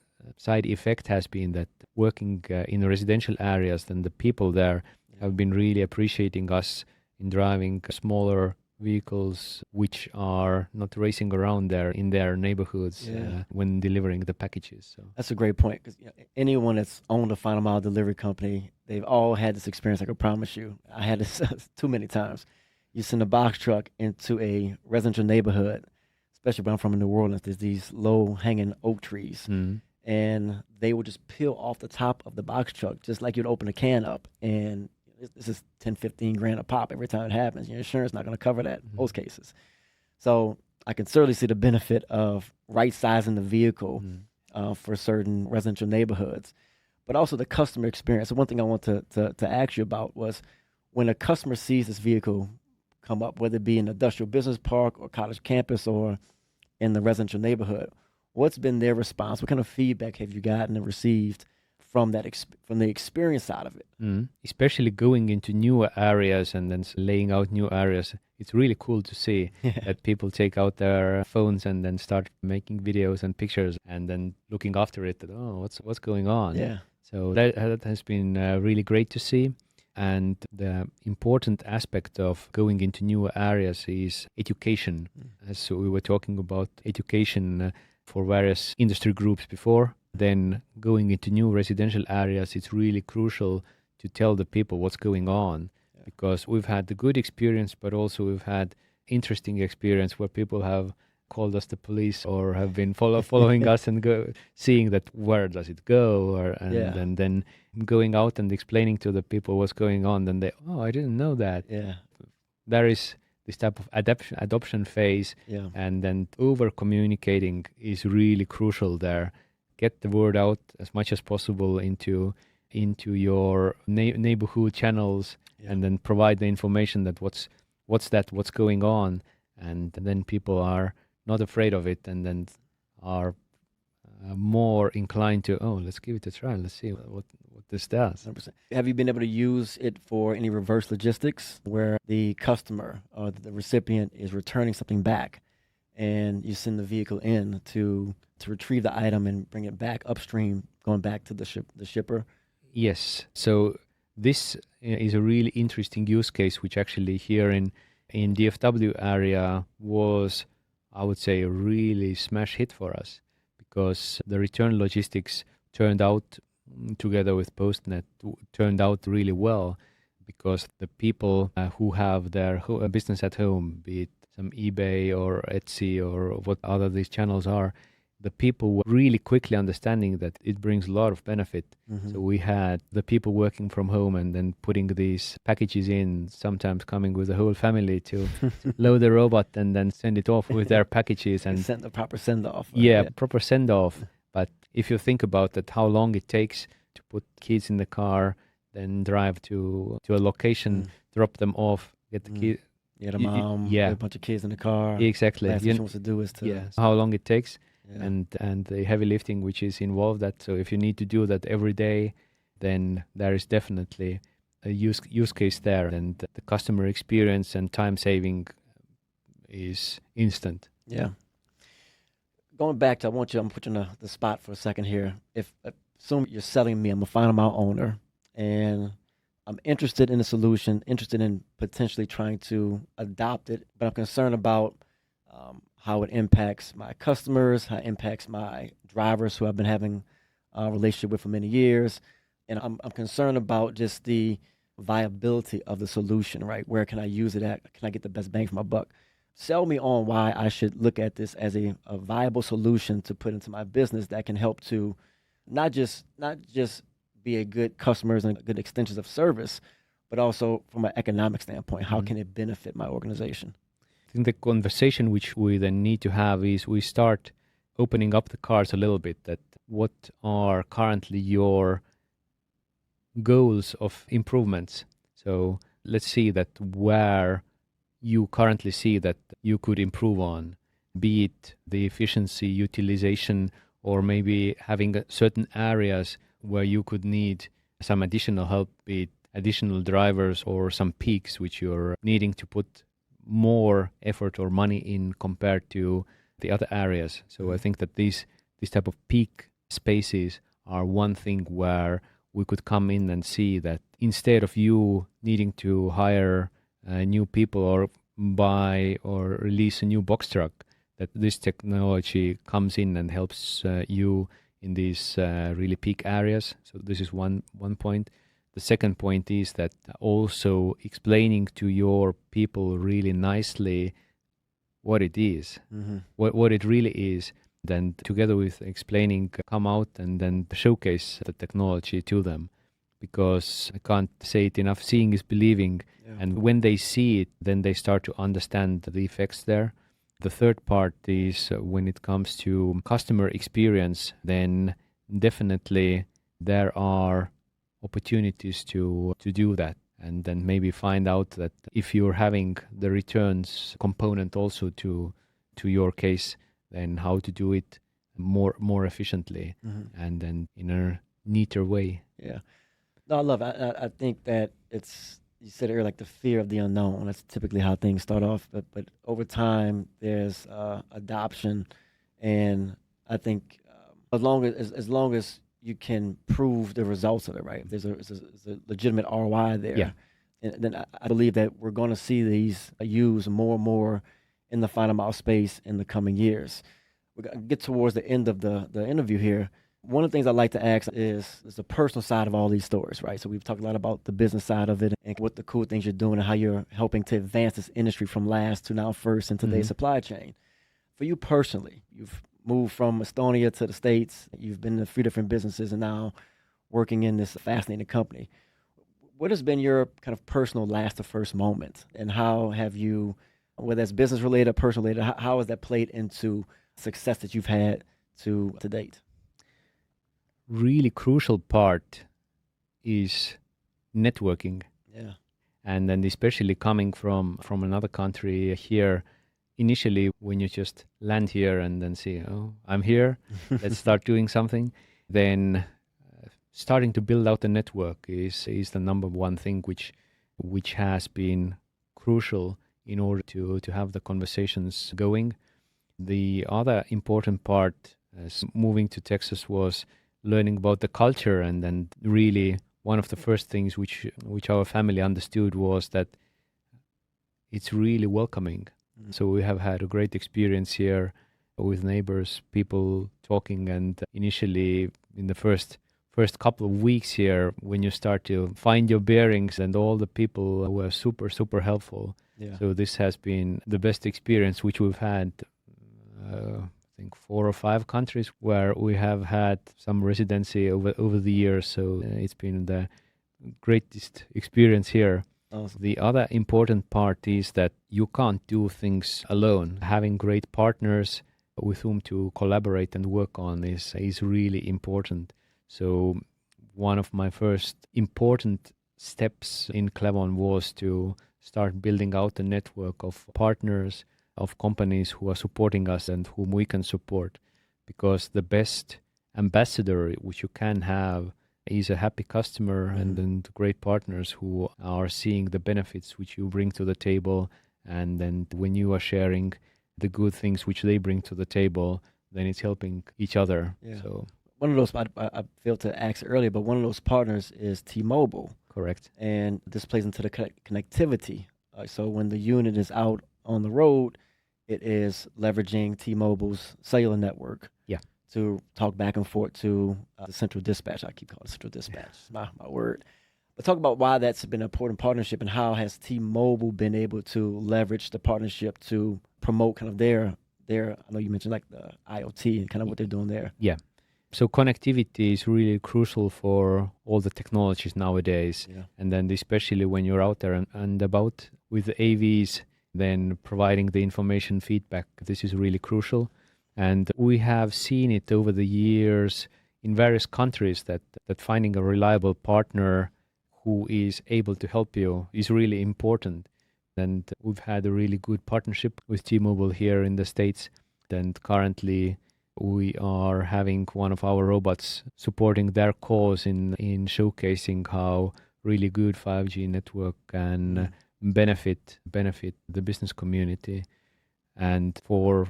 effect has been that working in residential areas, then the people there have been really appreciating us in driving smaller vehicles which are not racing around there in their neighborhoods when delivering the packages. So that's a great point, because anyone that's owned a final mile delivery company, they've all had this experience. I can promise you, I had this too many times. You send a box truck into a residential neighborhood, especially where I'm from in New Orleans. There's these low-hanging oak trees, and they will just peel off the top of the box truck, just like you'd open a can up, and this is 10, 15 grand a pop every time it happens. Your insurance is not going to cover that in most cases. So I can certainly see the benefit of right-sizing the vehicle for certain residential neighborhoods, but also the customer experience. So one thing I want to ask you about was, when a customer sees this vehicle come up, whether it be in an industrial business park or college campus or in the residential neighborhood, what's been their response? What kind of feedback have you gotten and received from the experience side of it? Especially going into newer areas and then laying out new areas, it's really cool to see that people take out their phones and then start making videos and pictures and then looking after it. That, what's going on? Yeah. So that has been really great to see. And the important aspect of going into newer areas is education. As we were talking about education for various industry groups before, then going into new residential areas, it's really crucial to tell the people what's going on, because we've had the good experience, but also we've had interesting experience where people have called us the police or have been following us and seeing that where does it go, and then going out and explaining to the people what's going on. Then I didn't know that. There is this type of adoption phase, and then over communicating is really crucial there. Get the word out as much as possible into your neighborhood channels, and then provide the information that what's going on, and then people are not afraid of it, and then are more inclined to, let's give it a try, let's see what this does. 100%. Have you been able to use it for any reverse logistics where the customer or the recipient is returning something back, and you send the vehicle in to retrieve the item and bring it back upstream, going back to the shipper? Yes. So this is a really interesting use case, which actually here in DFW area was, I would say, a really smash hit for us, because the return logistics turned out, together with PostNet, turned out really well, because the people who have their business at home, be it some eBay or Etsy or what other these channels are, the people were really quickly understanding that it brings a lot of benefit. So we had the people working from home and then putting these packages in, sometimes coming with the whole family to load the robot and then send it off with their packages. And send the proper send-off. Right? Proper send-off. But if you think about that, how long it takes to put kids in the car, then drive to a location, drop them off, get the kid. Yeah, the mom, with a bunch of kids in the car. Exactly. Last thing she wants to do is to... how long it takes. And the heavy lifting which is involved. That so if you need to do that every day, then there is definitely a use case there, and the customer experience and time saving is instant. Yeah. Going back to, I'm going to put you on the spot for a second here. If assume you're selling me, I'm a final mile owner, and I'm interested in a solution, interested in potentially trying to adopt it, but I'm concerned about how it impacts my customers, how it impacts my drivers who I've been having a relationship with for many years. And I'm concerned about just the viability of the solution, right? Where can I use it at? Can I get the best bang for my buck? Sell me on why I should look at this as a viable solution to put into my business that can help to not just be a good customers and good extensions of service, but also from an economic standpoint, how can it benefit my organization? I think the conversation which we then need to have is we start opening up the cards a little bit, that what are currently your goals of improvements. So let's see that where you currently see that you could improve on, be it the efficiency, utilization, or maybe having certain areas where you could need some additional help, be it additional drivers or some peaks which you're needing to put more effort or money in compared to the other areas. So I think that these type of peak spaces are one thing where we could come in and see that instead of you needing to hire new people or buy or release a new box truck, that this technology comes in and helps you in these really peak areas. So this is one point. The second point is that also explaining to your people really nicely what it is, what it really is, then together with explaining, come out and then showcase the technology to them. Because I can't say it enough, seeing is believing. Yeah. And when they see it, then they start to understand the effects there. The third part is when it comes to customer experience, then definitely there are opportunities to do that. And then maybe find out that if you're having the returns component also to your case, then how to do it more efficiently and then in a neater way. Yeah. No, I love it. I think that it's, you said earlier, like the fear of the unknown. That's typically how things start off. But over time, there's adoption. And I think as long as you can prove the results of it, right? If there's a legitimate ROI there. Yeah. And then I believe that we're going to see these used more and more in the final mile space in the coming years. We're going to get towards the end of the interview here. One of the things I like to ask is the personal side of all these stories, right? So we've talked a lot about the business side of it and what the cool things you're doing and how you're helping to advance this industry from last to now first in today's supply chain. For you personally, you've moved from Estonia to the States. You've been in a few different businesses and now working in this fascinating company. What has been your kind of personal last to first moment, and how have you, whether it's business related or personal related, how has that played into success that you've had to date? Really crucial part is networking. Yeah. And then especially coming from another country here, initially when you just land here and then see, oh, I'm here, let's start doing something, then starting to build out a network is the number one thing which has been crucial in order to have the conversations going. The other important part as moving to Texas was learning about the culture, and then really one of the first things which our family understood was that it's really welcoming. So we have had a great experience here with neighbors, people talking, and initially in the first couple of weeks here, when you start to find your bearings, and all the people were super helpful. Yeah. So this has been the best experience which we've had. I think 4 or 5 countries where we have had some residency over the years. So it's been the greatest experience here. Awesome. The other important part is that you can't do things alone. Having great partners with whom to collaborate and work on is really important. So one of my first important steps in Clevon was to start building out a network of partners, of companies who are supporting us and whom we can support. Because the best ambassador which you can have is a happy customer and then great partners who are seeing the benefits which you bring to the table. And then when you are sharing the good things which they bring to the table, then it's helping each other. Yeah. So one of those, I failed to ask earlier, but one of those partners is T-Mobile. correct. And this plays into the connectivity. So when the unit is out on the road, it is leveraging T-Mobile's cellular network. Yeah. To talk back and forth to the central dispatch. I keep calling it central dispatch. It's my word. But talk about why that's been an important partnership, and how has T-Mobile been able to leverage the partnership to promote kind of their I know you mentioned like the IoT and kind of what they're doing there. Yeah. So connectivity is really crucial for all the technologies nowadays. Yeah. And then especially when you're out there and about with the AVs, then providing the information feedback, this is really crucial. And we have seen it over the years in various countries that finding a reliable partner who is able to help you is really important. And we've had a really good partnership with T-Mobile here in the States. And currently we are having one of our robots supporting their cause in showcasing how really good 5G network can benefit the business community. And for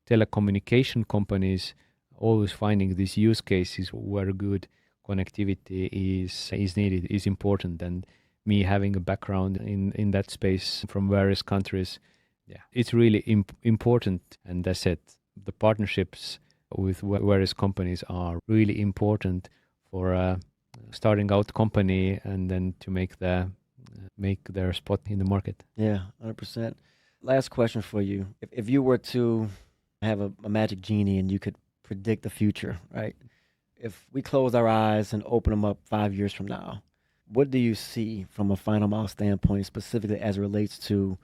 telecommunication companies, always finding these use cases where good connectivity is needed is important. And me having a background in that space from various countries, it's really important. And as I said, the partnerships with various companies are really important for starting out company and then to make their spot in the market. Yeah, 100%. Last question for you. If you were to have a magic genie and you could predict the future, right? If we close our eyes and open them up 5 years from now, what do you see from a final mile standpoint, specifically as it relates to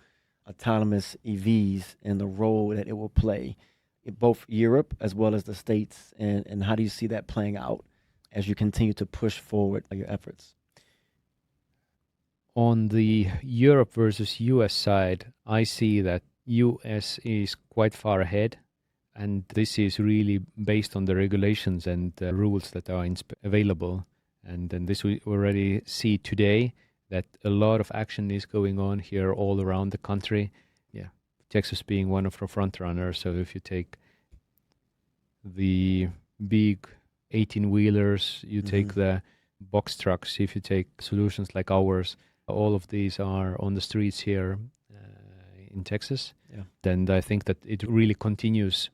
autonomous EVs and the role that it will play in both Europe as well as the States? And how do you see that playing out as you continue to push forward your efforts? On the Europe versus US side, I see that US is quite far ahead. And this is really based on the regulations and rules that are available. And then this we already see today that a lot of action is going on here all around the country. Yeah, Texas being one of the front runners. So if you take the big 18-wheelers, you take the box trucks, if you take solutions like ours, all of these are on the streets here in Texas. Yeah. Then I think that it really continues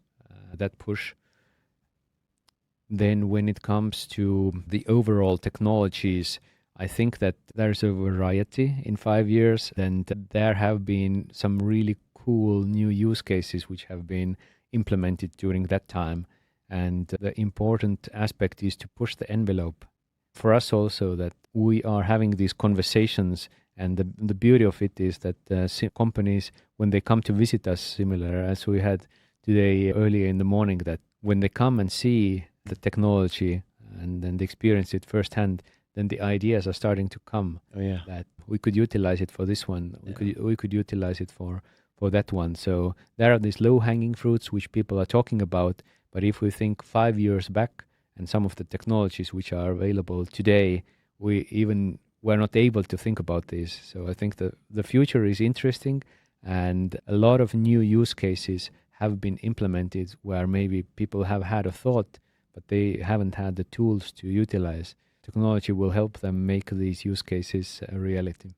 that push. Then when it comes to the overall technologies, I think that there's a variety in 5 years, and there have been some really cool new use cases which have been implemented during that time. And the important aspect is to push the envelope. For us also, that we are having these conversations, and the beauty of it is that companies, when they come to visit us, similar as we had today earlier in the morning, that when they come and see the technology and then they experience it firsthand, then the ideas are starting to come. Oh, yeah. That we could utilize it for this one. We could utilize it for that one. So there are these low-hanging fruits which people are talking about. But if we think 5 years back and some of the technologies which are available today, we're not able to think about this. So I think the future is interesting, and a lot of new use cases have been implemented where maybe people have had a thought, but they haven't had the tools to utilize. Technology will help them make these use cases a reality.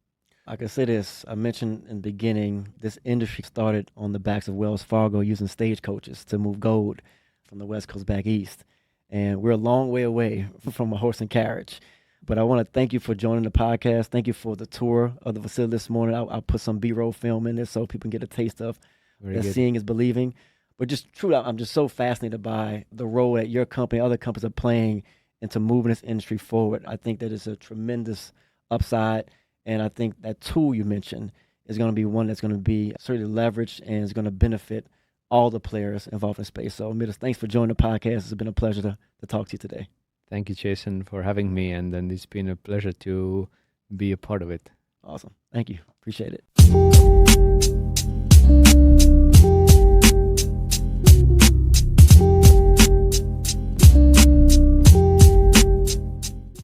I can say this. I mentioned in the beginning, this industry started on the backs of Wells Fargo using stagecoaches to move gold from the West Coast back east. And we're a long way away from a horse and carriage. But I want to thank you for joining the podcast. Thank you for the tour of the facility this morning. I'll put some B-roll film in there so people can get a taste of that seeing is believing. But just truly, I'm just so fascinated by the role that your company, other companies are playing into moving this industry forward. I think that it's a tremendous upside. And I think that tool you mentioned is going to be one that's going to be certainly leveraged and is going to benefit all the players involved in space. So, Meelis, thanks for joining the podcast. It's been a pleasure to talk to you today. Thank you, Jason, for having me. And then it's been a pleasure to be a part of it. Awesome. Thank you. Appreciate it.